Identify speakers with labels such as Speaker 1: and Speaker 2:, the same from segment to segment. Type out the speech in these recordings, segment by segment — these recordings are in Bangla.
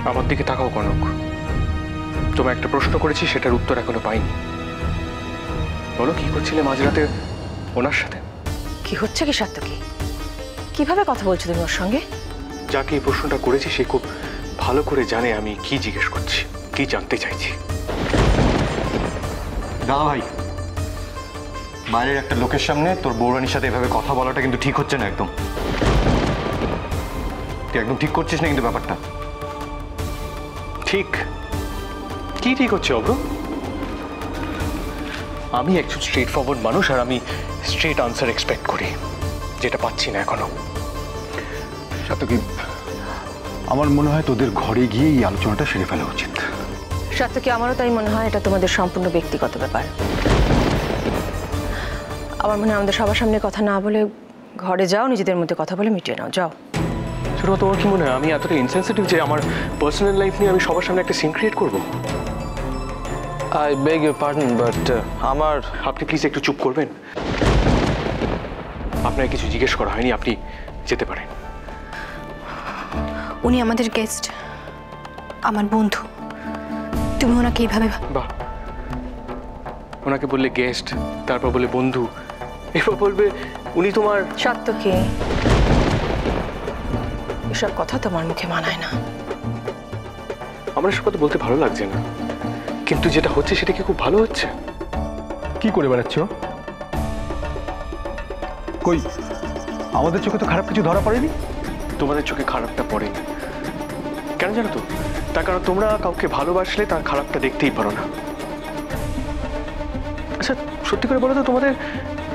Speaker 1: আমার দিকে তাকাও কনক। তোমায় একটা প্রশ্ন করেছি, সেটার উত্তর এখনো পাইনি। বলো, কি করছিলে মাঝরাতে ওনার সাথে?
Speaker 2: কি হচ্ছে কি সাত্তকী? কিভাবে কথা বলছো তুমি ওর সঙ্গে?
Speaker 1: যাকে এই প্রশ্নটা করেছি সে খুব ভালো করে জানে আমি কি জিজ্ঞেস করছি, কি জানতে চাইছি।
Speaker 3: দাদা ভাই, বাইরের একটা লোকের সামনে তোর বৌরানির সাথে এভাবে কথা বলাটা কিন্তু ঠিক হচ্ছে না একদম। তুই একদম ঠিক করছিস না কিন্তু ব্যাপারটা।
Speaker 1: ঠিক কি ঠিক হচ্ছে অব্র? আমি একজন স্ট্রেট ফরওয়ার্ড মানুষ, আর আমি স্ট্রেট আনসার এক্সপেক্ট করি, যেটা পাচ্ছি না এখনো।
Speaker 4: সাত্তকী, আমার মনে হয় তোদের ঘরে গিয়ে এই আলোচনাটা সেরে ফেলা উচিত।
Speaker 2: সাত্তকী, আমারও তাই মনে হয়। এটা তোমাদের সম্পূর্ণ ব্যক্তিগত ব্যাপার। আমার মনে হয় আমাদের সবার সামনে কথা না বলে ঘরে যাও, নিজেদের মধ্যে কথা বলে মিটিয়ে নাও। যাও।
Speaker 1: সেটা তোমার কি মনে হয় আমি এতটা ইনসেনসিটিভ যে আমার পার্সোনাল লাইফ নিয়ে আমি সবার সামনে একটা সিন ক্রিয়েট করবো?
Speaker 5: I beg your pardon, but আমার...
Speaker 1: আপনি প্লিজ একটু চুপ করবেন? আপনার কিছু জিজ্ঞেস করা হয়নি, আপনি যেতে পারেন।
Speaker 6: উনি আমাদের গেস্ট, আমার বন্ধু। তুমি ওনাকে এইভাবে...
Speaker 1: বাহ, ওনাকে বললে গেস্ট, তারপর বলে বন্ধু, এরপর বলবে উনি তোমার...
Speaker 2: সাত্তকী, এসব কথা তোমার মুখে মানায় না।
Speaker 1: আমার এসব কথা বলতে ভালো লাগছে না, কিন্তু যেটা হচ্ছে সেটা কি খুব ভালো হচ্ছে?
Speaker 4: কি করে বেড়াচ্ছ? কই, আমাদের চোখে তো খারাপ কিছু ধরা পড়েনি।
Speaker 1: তোমাদের চোখে খারাপটা পড়েনি কেন জানো তো? তার কারণ তোমরা কাউকে ভালোবাসলে তার খারাপটা দেখতেই পারো না। আচ্ছা সত্যি করে বলো তো, তোমাদের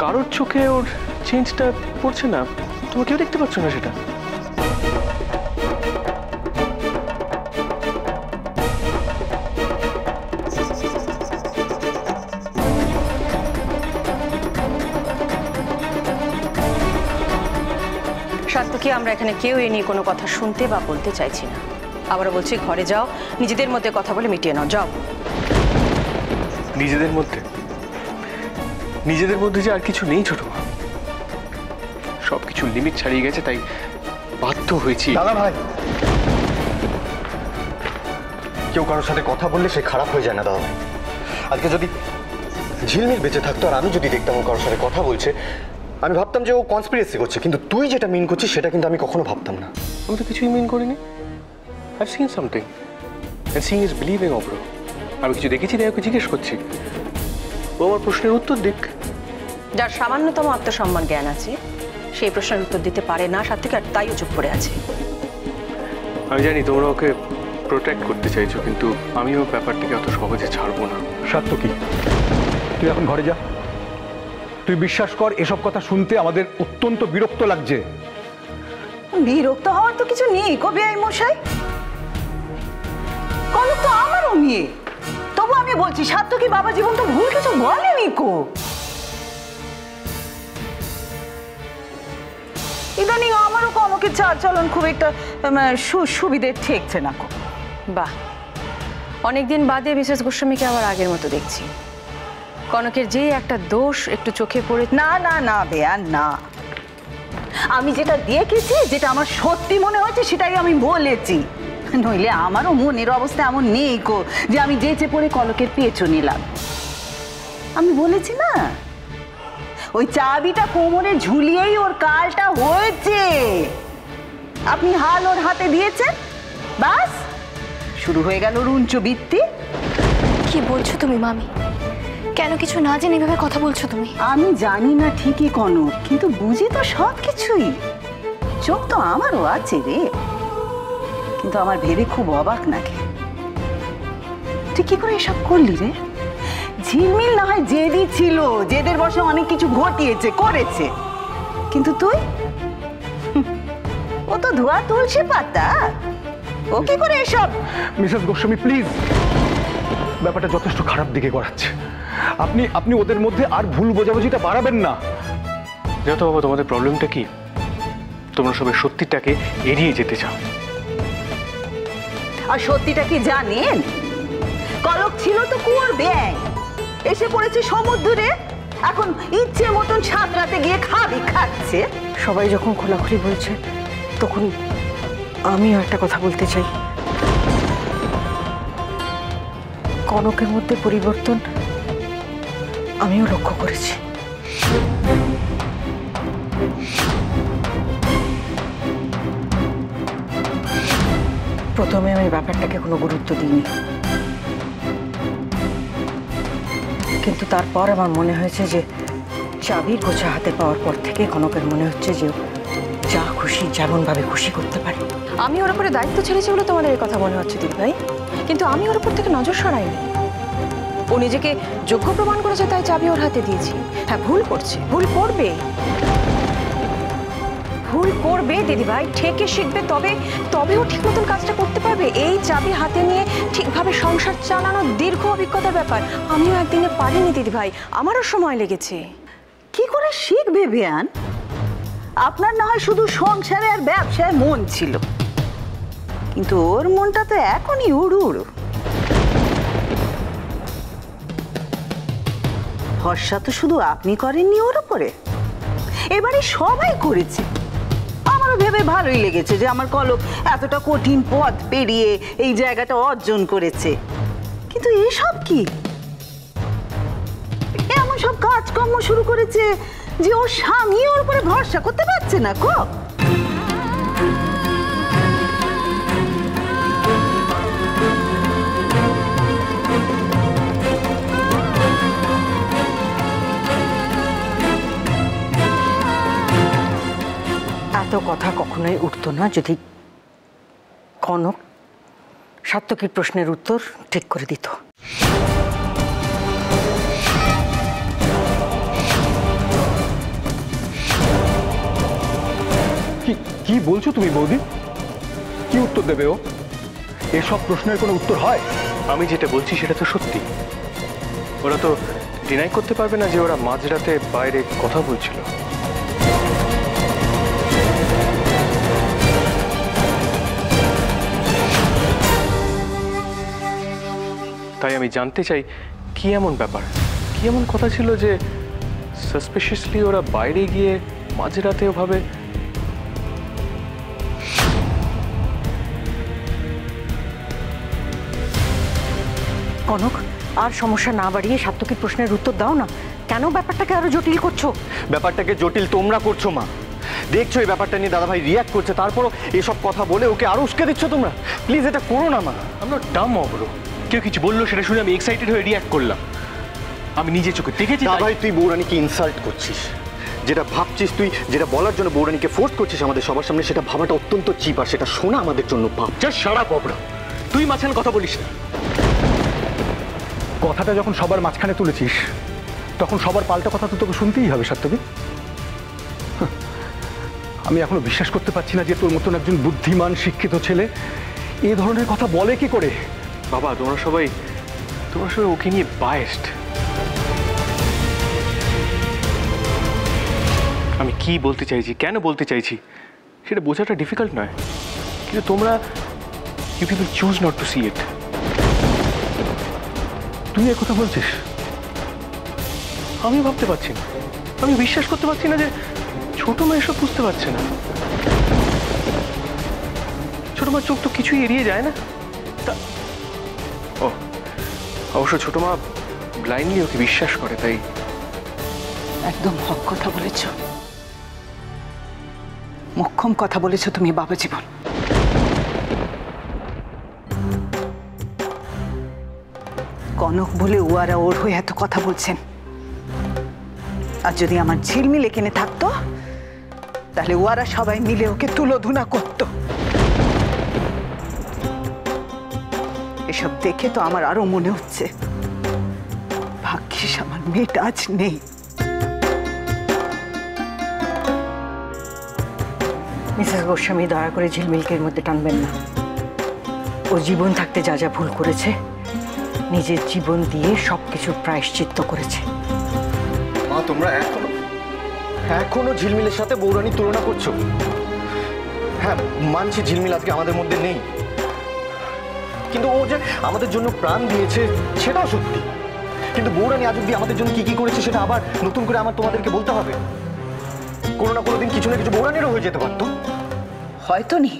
Speaker 1: কারোর চোখে ওর চেঞ্জটা পড়ছে না? তোমরা কেউ দেখতে পাচ্ছ না সেটা?
Speaker 2: সাত্তকী, আমরা এখানে কেউ এ নিয়ে কোনো কথা শুনতে বা বলতে চাইছি না। আবারও বলছি, ঘরে যাও, নিজেদের মধ্যে কথা বলে মিটিয়ে নাও। যাও।
Speaker 1: নিজেদের মধ্যে? নিজেদের মধ্যে যে আর কিছু নেই ছোট মা, সবকিছু লিমিট ছাড়িয়ে গেছে, তাই বাধ্য হয়েছি।
Speaker 3: দাদা ভাই, কেউ কারোর সাথে কথা বললে সে খারাপ হয়ে যায় না দাদা ভাই। আজকে যদি ঝিলমিল বেঁচে থাকতো আর আমি যদি দেখতাম ও কারোর সাথে কথা বলছে, আমি ভাবতাম যে ও কনস্পিরেসি করছে, কিন্তু তুই যেটা মিন করছিস সেটা কিন্তু আমি কখনো ভাবতাম না।
Speaker 1: আমি তো কিছুই মিন করিনি। I've seen something. And seeing is believing, অব্র। আমি কিছু দেখেছি, তাই ওকে জিজ্ঞেস করছি। ও আমার প্রশ্নের উত্তর দিক।
Speaker 2: যার সামান্যতম আত্মসম্মান জ্ঞান আছে সেই প্রশ্নের উত্তর দিতে পারে না সাত্তকী, আর তাইও চুপ করে আছে।
Speaker 1: আমি জানি তোমরা ওকে প্রোটেক্ট করতে চাইছো, কিন্তু আমিও ব্যাপারটাকে অত সহজে ছাড়বো না।
Speaker 4: সাত্তকী, তুই এখন ঘরে যা। তুই বিশ্বাস কর, এসব কথা শুনতে আমাদের অত্যন্ত বিরক্ত লাগছে।
Speaker 7: বিরক্ত হওয়ার তো কিছু নেই কো বেআই মশাই। কনক তো আমারও মেয়ে, তবু আমি বলছি সাত্তকী বাবা জীবন তো ভুল কিছু বলেনি কো। ইদানিং আমারও কনকের চাল চলন খুব একটা সুবিধে ঠেকছে না কো।
Speaker 2: বাহ, অনেকদিন বাদে মিসেস গোস্বামীকে আবার আগের মতো দেখছি। কনকের যে একটা দোষ একটু চোখে পড়ে...
Speaker 7: না না না বেয়া না, আমি যেটা দেখেছি, যেটা আমার সত্যি মনে হয়েছে সেটাই আমি বলেছি। নইলে আমারও মনের অবস্থা এমন নেই কো যে আমি যেচে পড়ে কনকের পেছু নিলাম। আমি বলেছি না, ওই চাবিটা কোমরে ঝুলিয়েই ওর কালটা হয়েছে। আপনি হাল ওর হাতে দিয়েছেন, বাস শুরু হয়ে গেল রুঞ্চ বৃত্তি।
Speaker 6: কি বলছো তুমি মামি? কেন কিছু না জেনে এভাবে কথা বলছো তুমি?
Speaker 7: আমি জানি না ঠিকই কনক, কিন্তু বুঝি তো সব কিছুই। চোখ তো আমারও আছে রে, কিন্তু আমার ভেবে খুব অবাক লাগে, তুই কি করে এসব করলি রে? ঝিলমিল না হয় জেদি ছিল, জেদের বসে অনেক কিছু ঘটিয়েছে করেছে, কিন্তু তুই, ও তো ধোয়া তুলসী পাতা, ও কি করে এসব?
Speaker 4: মিসেস গোস্বামী প্লিজ, ব্যাপারটা যথেষ্ট খারাপ দিকে গড়াচ্ছে। আপনি ওদের মধ্যে আর ভুল বোঝাবুঝিটা বাড়াবেন না।
Speaker 1: যত বাবা, তোমাদের প্রবলেমটা কি? তোমরা সবাই সত্যিটাকে এড়িয়ে যেতে চাও।
Speaker 7: আর সত্যিটা কি জানেন? কলক ছিল তো কুয়োর ব্যাঙ, এসে পড়েছে সমুদ্রে, এখন ইচ্ছে মতন সাঁতরাতে গিয়ে খাচ্ছে।
Speaker 2: সবাই যখন খোলাখুলি বলছে, তখন আমিও একটা কথা বলতে চাই।
Speaker 8: কনকের মধ্যে পরিবর্তন আমিও লক্ষ্য করেছি। প্রথমে আমি ব্যাপারটাকে কোনো গুরুত্ব দিইনি, কিন্তু তারপর আমার মনে হয়েছে যে চাবির গোছা হাতে পাওয়ার পর থেকে কনকের মনে হচ্ছে যে যা খুশি যেমনভাবে খুশি করতে পারে।
Speaker 2: আমি ওর উপরে দায়িত্ব ছেড়েছি বলে তোমাদের এই কথা মনে হচ্ছে দিদিভাই, কিন্তু আমি ওর উপর থেকে নজর সরাইনি। ও নিজেকে যোগ্য প্রমাণ করেছে তাই চাবি ওর হাতে দিয়েছি। হ্যাঁ, ভুল করছে, ভুল করবে, ভুল করবে দিদিভাই, ঠেকে শিখবে, তবে ও ঠিক মতন কাজটা করতে পারবে। এই চাবি হাতে নিয়ে ঠিকভাবে সংসার চালানোর দীর্ঘ অভিজ্ঞতার ব্যাপার। আমিও একদিনে পারিনি দিদিভাই, আমারও সময় লেগেছে।
Speaker 7: কি করে শিখবে বেয়ান? আপনার না হয় শুধু সংসারে আর ব্যবসায় মন ছিল, কিন্তু ওর মনটা তো এখনই উড়ু উড়ু। ভরসা তো শুধু আপনি করেননি ওর উপরে, এবারে সবাই করেছে। আমারও ভেবে ভালোই লেগেছে যে আমার কলক এতটা কঠিন পথ পেরিয়ে এই জায়গাটা অর্জন করেছে, কিন্তু এসব কি? এমন সব কাজকর্ম শুরু করেছে যে ওর স্বামী ওর উপরে ভরসা করতে পারছে না কো।
Speaker 8: এত কথা কখনোই উঠতো না যদি কনক সাত্তকীর প্রশ্নের উত্তর ঠিক করে দিত।
Speaker 4: কি বলছো তুমি বৌদি? কি উত্তর দেবে ও? এসব প্রশ্নের কোনো উত্তর হয়?
Speaker 1: আমি যেটা বলছি সেটা তো সত্যি। ওরা তো ডিনাই করতে পারবে না যে ওরা মাঝরাতে বাইরে কথা বলছিল। তাই আমি জানতে চাই কি এমন ব্যাপার, কি এমন কথা ছিল যে সাসপিশিয়াসলি ওরা বাইরে গিয়ে মাঝরাতে ওভাবে।
Speaker 8: কনক, আর সমস্যা না বাড়িয়ে সাত্তকীর প্রশ্নের উত্তর দাও না। কেন ব্যাপারটাকে আরো জটিল করছো?
Speaker 3: ব্যাপারটাকে জটিল তোমরা করছো মা। দেখছো এই ব্যাপারটা নিয়ে দাদাভাই রিয়াক্ট করছে, তারপরও এসব কথা বলে ওকে আরো উস্কে দিচ্ছ তোমরা। প্লিজ এটা করো না মা।
Speaker 1: আমরা ডাম অব্রো, কেউ কিছু বললো সেটা শুনে আমি এক্সাইটেড হয়ে রিয়াক্ট করলাম। আমি নিজে চোখে দেখেছি।
Speaker 3: দাদাভাই তুই বৌরানীকে ইনসাল্ট করছিস। যেটা ভাবছিস তুই, যেটা বলার জন্য বৌরানীকে ফোর্স করছিস আমাদের সবার সামনে, সেটা ভাবাটা অত্যন্ত চিপ, আর সেটা শোনা আমাদের জন্য পাপ।
Speaker 1: জাস্ট শাট আপ অব্রো, তুই মাঝখানে কথা বলিস না।
Speaker 4: কথাটা যখন সবার মাঝখানে তুলেছিস তখন সবার পাল্টা কথা তো তোকে শুনতেই হবে সাত্তকী। আমি এখনো বিশ্বাস করতে পারছি না যে তোর মতন একজন বুদ্ধিমান শিক্ষিত ছেলে এই ধরনের কথা বলে কি করে।
Speaker 1: বাবা, তোমরা সবাই ওকে নিয়ে বায়াসড। আমি কি বলতে চাইছি, কেন বলতে চাইছি সেটা বোঝাটা ডিফিকাল্ট নয়, কিন্তু তোমরা you people choose not to see it.
Speaker 4: তুই এ কথা বলছিস?
Speaker 1: আমি ভাবতে পারছি না, আমি বিশ্বাস করতে পারছি না যে ছোট মা এসব বুঝতে পারছে না। ছোট মার চোখ তো কিছুই এড়িয়ে যায় না। ও অবশ্য ছোট মা ব্লাইন্ডলি ওকে বিশ্বাস করে, তাই।
Speaker 7: একদম হক কথা বলেছ, মোক্ষম কথা বলেছ তুমি বাবা জীবন। কনক বলে ওরা ওর হয়ে এত কথা বলছেন, আর যদি আমার ঝিলমিল এখানে থাকতো তাহলে ওরা সবাই মিলে ওকে তুলোধুনা করতো। এসব দেখে তো আমার আরো মনে হচ্ছে ভাগ্যিস আমার মেয়েটা আজ নেই।
Speaker 8: মিসেস গোস্বামী, দয়া করে ঝিলমিলকে এর মধ্যে টানবেন না। ও জীবন থাকতে যা যা ভুল করেছে নিজের জীবন দিয়ে সবকিছুর প্রায়শ্চিত্ত করেছে।
Speaker 3: মা, তোমরা এখনো ঝিলমিলের সাথে বৌরানীর তুলনা করছো। হ্যাঁ, মানছি ঝিলমিল আজকে আমাদের মধ্যে নেই, কিন্তু ও যে আমাদের জন্য প্রাণ দিয়েছে সেটাও সত্যি। কিন্তু বৌরানী আজ অব্দি আমাদের জন্য কি কি করেছে সেটা আবার নতুন করে আমার তোমাদেরকে বলতে হবে? কোনো না কোনো দিন কিছু না কিছু বৌরানীরও হয়ে যেতে পারতো।
Speaker 7: হয়তো নি,